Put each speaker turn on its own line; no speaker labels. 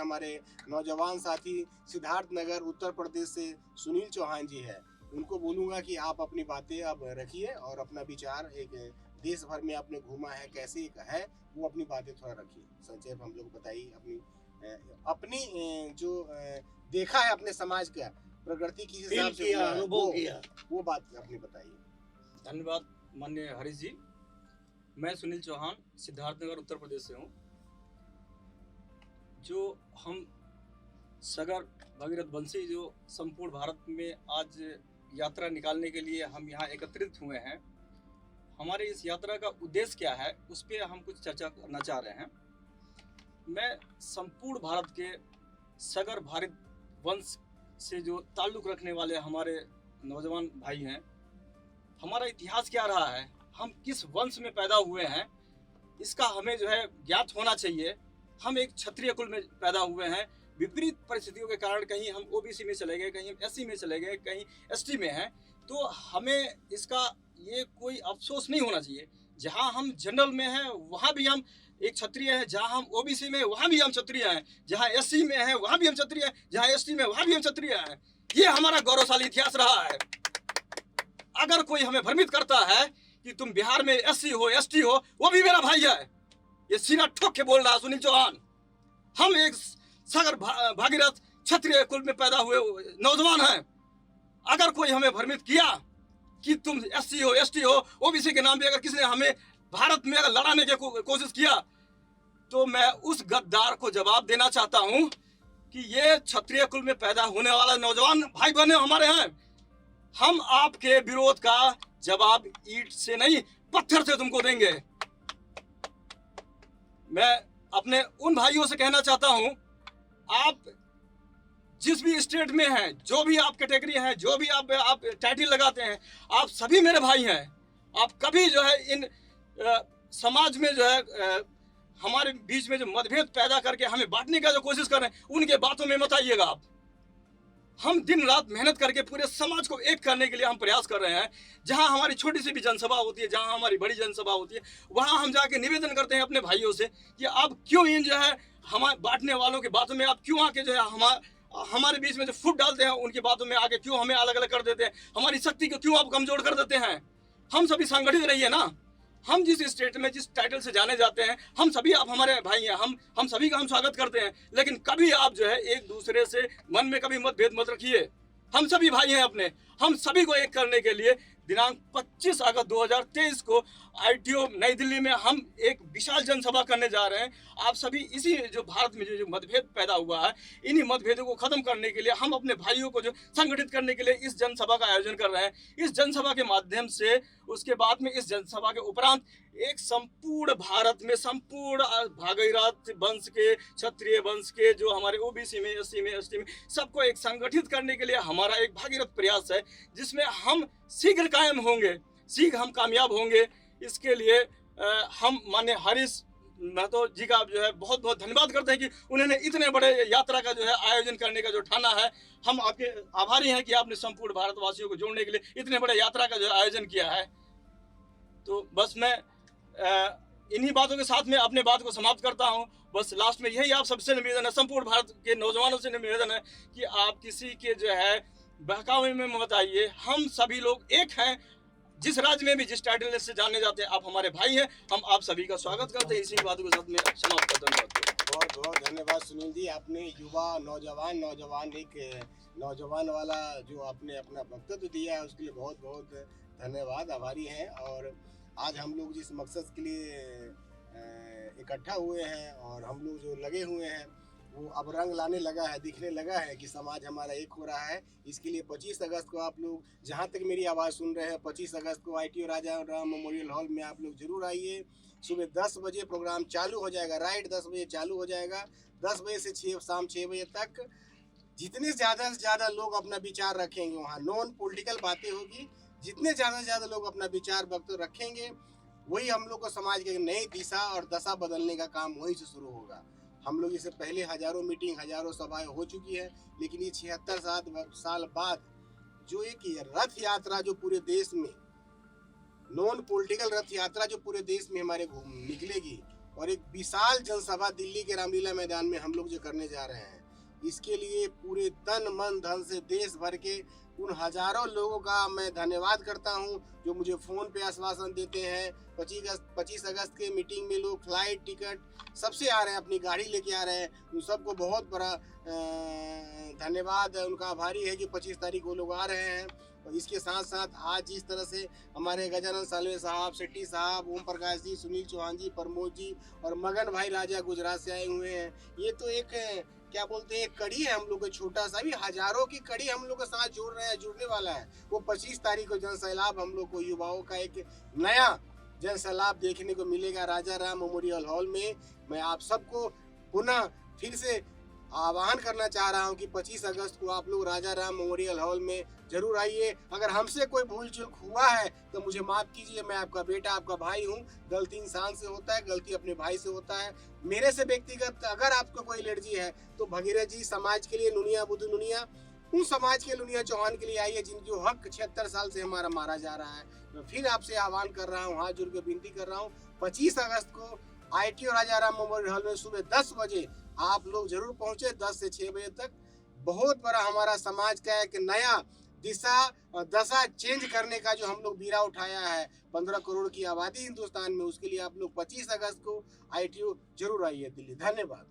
हमारे नौजवान साथी सिद्धार्थ नगर उत्तर प्रदेश से सुनील चौहान जी है, उनको बोलूँगा कि आप अपनी बातें अब रखिए और अपना विचार एक देश भर में आपने घूमा है, कैसे है वो अपनी बातें थोड़ा रखिए, संक्षेप हम लोग बताइए अपनी जो देखा है अपने समाज का प्रगति किस हिसाब से
किया, अनुभव किया,
वो बात अपनी बताइए।
धन्यवाद माननीय हरीश जी। मैं सुनील चौहान सिद्धार्थनगर उत्तर प्रदेश से हूँ। जो हम सगर भगीरथ बंसी जो संपूर्ण भारत में आज यात्रा निकालने के लिए हम यहाँ एकत्रित हुए हैं, हमारे इस यात्रा का उद्देश्य क्या है उस पर हम कुछ चर्चा करना चाह रहे हैं। मैं संपूर्ण भारत के सगर भारत वंश से जो ताल्लुक़ रखने वाले हमारे नौजवान भाई हैं, हमारा इतिहास क्या रहा है, हम किस वंश में पैदा हुए हैं, इसका हमें जो है ज्ञात होना चाहिए। हम एक क्षत्रिय कुल में पैदा हुए हैं, विपरीत परिस्थितियों के कारण कहीं हम ओबीसी में चले गए, कहीं हम एससी में चले गए, कहीं एसटी में हैं, तो हमें इसका ये कोई अफसोस नहीं होना चाहिए। जहां हम जनरल में हैं वहां भी हम एक क्षत्रिय है, जहां हम ओबीसी में वहां भी हम क्षत्रिय हैं, जहां एससी में हैं वहां भी हम क्षत्रिय हैं, जहां एसटी में वहां भी हम क्षत्रिय हैं। ये हमारा गौरवशाली इतिहास रहा है। अगर कोई हमें भ्रमित करता है कि तुम बिहार में एससी हो एसटी हो, वो भी मेरा भाई है। ये सीना ठोक के बोल रहा है सुनील चौहान। हम एक सगर भागीरथ क्षत्रिय कुल में पैदा हुए नौजवान हैं। अगर कोई हमें भ्रमित किया कि तुम एससी हो एसटी हो, ओबीसी के नाम पे अगर किसी ने हमें भारत में अगर लड़ाने की कोशिश किया, तो मैं उस गद्दार को जवाब देना चाहता हूं कि ये क्षत्रिय कुल में पैदा होने वाला नौजवान भाई बहन हमारे हैं। हम आपके विरोध का जवाब ईंट से नहीं पत्थर से तुमको देंगे। मैं अपने उन भाइयों से कहना चाहता हूं, आप जिस भी स्टेट में हैं, जो भी आप कैटेगरी हैं, जो भी आप टाइटल लगाते हैं, आप सभी मेरे भाई हैं। आप कभी जो है इन समाज में जो है हमारे बीच में जो मतभेद पैदा करके हमें बांटने का जो कोशिश कर रहे हैं, उनके बातों में मत आइएगा आप। हम दिन रात मेहनत करके पूरे समाज को एक करने के लिए हम प्रयास कर रहे हैं। जहां हमारी छोटी सी भी जनसभा होती है, जहां हमारी बड़ी जनसभा होती है, वहां हम जाके निवेदन करते हैं अपने भाइयों से कि आप क्यों इन जो है हमारे बांटने वालों की बातों में आप क्यों आके जो है हमारे बीच में जो फूट डालते हैं, उनकी बातों में आके क्यों हमें अलग अलग कर देते हैं, हमारी शक्ति को क्यों आप कमजोर कर देते हैं। हम सभी संगठित रहिए ना। हम जिस स्टेट में जिस टाइटल से जाने जाते हैं, हम सभी आप हमारे भाई हैं, हम सभी का हम स्वागत करते हैं। लेकिन कभी आप जो है एक दूसरे से मन में कभी मतभेद मत रखिए। हम सभी भाई हैं अपने। हम सभी को एक करने के लिए दिनांक 25 अगस्त 2023 को आईटीओ नई दिल्ली में हम एक विशाल जनसभा करने जा रहे हैं। आप सभी इसी जो भारत में जो मतभेद पैदा हुआ है, इन्हीं मतभेदों को खत्म करने के लिए, हम अपने भाइयों को जो संगठित करने के लिए इस जनसभा का आयोजन कर रहे हैं। इस जनसभा के माध्यम से, उसके बाद में इस जनसभा के उपरांत एक संपूर्ण भारत में संपूर्ण भागीरथ वंश के, क्षत्रिय वंश के, जो हमारे ओबीसी में, एससी में, एसटी में, सबको एक संगठित करने के लिए हमारा एक भागीरथ प्रयास है, जिसमें हम शीघ्र कायम होंगे, शीघ्र हम कामयाब होंगे। इसके लिए हम माननीय हरीश महतो जी का जो है बहुत बहुत धन्यवाद करते हैं कि उन्होंने इतने बड़े यात्रा का जो है आयोजन करने का जो ठाना है। हम आपके आभारी हैं कि आपने संपूर्ण भारतवासियों को जोड़ने के लिए इतने बड़े यात्रा का जो आयोजन किया है। तो बस मैं इन्हीं बातों के साथ में अपने बात को समाप्त करता हूं। बस लास्ट में यही आप सबसे निवेदन है, संपूर्ण भारत के नौजवानों से निवेदन है कि आप किसी के जो है बहकावे में मत आइए। हम सभी लोग एक हैं। जिस राज्य में भी जिस टाइटल से जाने जाते हैं, आप हमारे भाई हैं। हम आप सभी का स्वागत करते हैं। इसी बातों के साथ में समाप्त करता हूं।
बहुत बहुत धन्यवाद सुनील जी। आपने युवा नौजवान एक नौजवान वाला जो आपने अपना वक्तव्य दिया है, उसके लिए बहुत बहुत धन्यवाद, आभारी हैं। और आज हम लोग जिस मकसद के लिए इकट्ठा हुए हैं और हम लोग जो लगे हुए हैं, वो अब रंग लाने लगा है, दिखने लगा है कि समाज हमारा एक हो रहा है। इसके लिए 25 अगस्त को आप लोग जहाँ तक मेरी आवाज़ सुन रहे हैं, 25 अगस्त को आईटीओ राजा राम मेमोरियल हॉल में आप लोग जरूर आइए। सुबह 10 बजे प्रोग्राम चालू हो जाएगा, राइट 10 बजे चालू हो जाएगा। 10 बजे से शाम 6 बजे तक जितने ज़्यादा से ज़्यादा लोग अपना विचार रखेंगे, वहाँ नॉन पॉलिटिकल बातें होगी। जितने ज़्यादा से ज़्यादा लोग अपना विचार वक्त रखेंगे, वही हम लोग को समाज की नई दिशा और दशा बदलने का काम वहीं से शुरू होगा। हम लोग इससे पहले हजारों मीटिंग, हजारों सभाएं हो चुकी है, लेकिन ये 76 साल बाद जो एक रथ यात्रा जो पूरे देश में, नॉन पॉलिटिकल रथ यात्रा जो पूरे देश में हमारे निकलेगी, और एक विशाल जनसभा दिल्ली के रामलीला मैदान में हम लोग जो करने जा रहे हैं, इसके लिए पूरे तन मन धन से देश भर के उन हजारों लोगों का मैं धन्यवाद करता हूं जो मुझे फ़ोन पे आश्वासन देते हैं। 25 अगस्त के मीटिंग में लोग फ्लाइट टिकट सबसे आ रहे हैं, अपनी गाड़ी लेके आ रहे हैं। उन सबको बहुत बड़ा धन्यवाद, उनका आभारी है कि 25 तारीख वो लोग आ रहे हैं। और इसके साथ साथ आज जिस तरह से हमारे गजानन सालवे साहब, शेट्टी साहब, ओम प्रकाश जी, सुनील चौहान जी, प्रमोद जी और मगन भाई राजा गुजरात से आए हुए हैं, ये तो एक क्या बोलते हैं कड़ी है हम लोग का, छोटा सा भी हजारों की कड़ी हम लोग के साथ जुड़ रहे हैं, जुड़ने वाला है। वो 25 तारीख को जन सैलाब हम लोग को युवाओं का एक नया जन सैलाब देखने को मिलेगा राजा राम मेमोरियल हॉल में। मैं आप सबको पुनः फिर से आह्वान करना चाह रहा हूं कि 25 अगस्त को आप लोग राजा राम मेमोरियल हॉल में जरूर आइए। अगर हमसे कोई भूल चूक हुआ है तो मुझे माफ़ कीजिए, मैं आपका बेटा, आपका भाई हूं। गलती इंसान से होता है, गलती अपने भाई से होता है। मेरे से व्यक्तिगत अगर आपको कोई एलर्जी है तो भगीरथ जी समाज के लिए नुनिया बुद्धू नुनिया, उन समाज के नुनिया चौहान के लिए आइए जिनकी हक 76 साल से हमारा मारा जा रहा है। मैं फिर आपसे आह्वान कर रहा हूँ, हाथ जोड़ के विनती कर रहा हूँ, 25 अगस्त को ITO राजा राम मेमोरियल हॉल में सुबह 10 बजे आप लोग जरूर पहुंचे, 10 से 6 बजे तक। बहुत बड़ा हमारा समाज का एक नया दिशा और दशा चेंज करने का जो हम लोग बीड़ा उठाया है 15 करोड़ की आबादी हिंदुस्तान में, उसके लिए आप लोग 25 अगस्त को ITO जरूर आइए दिल्ली। धन्यवाद।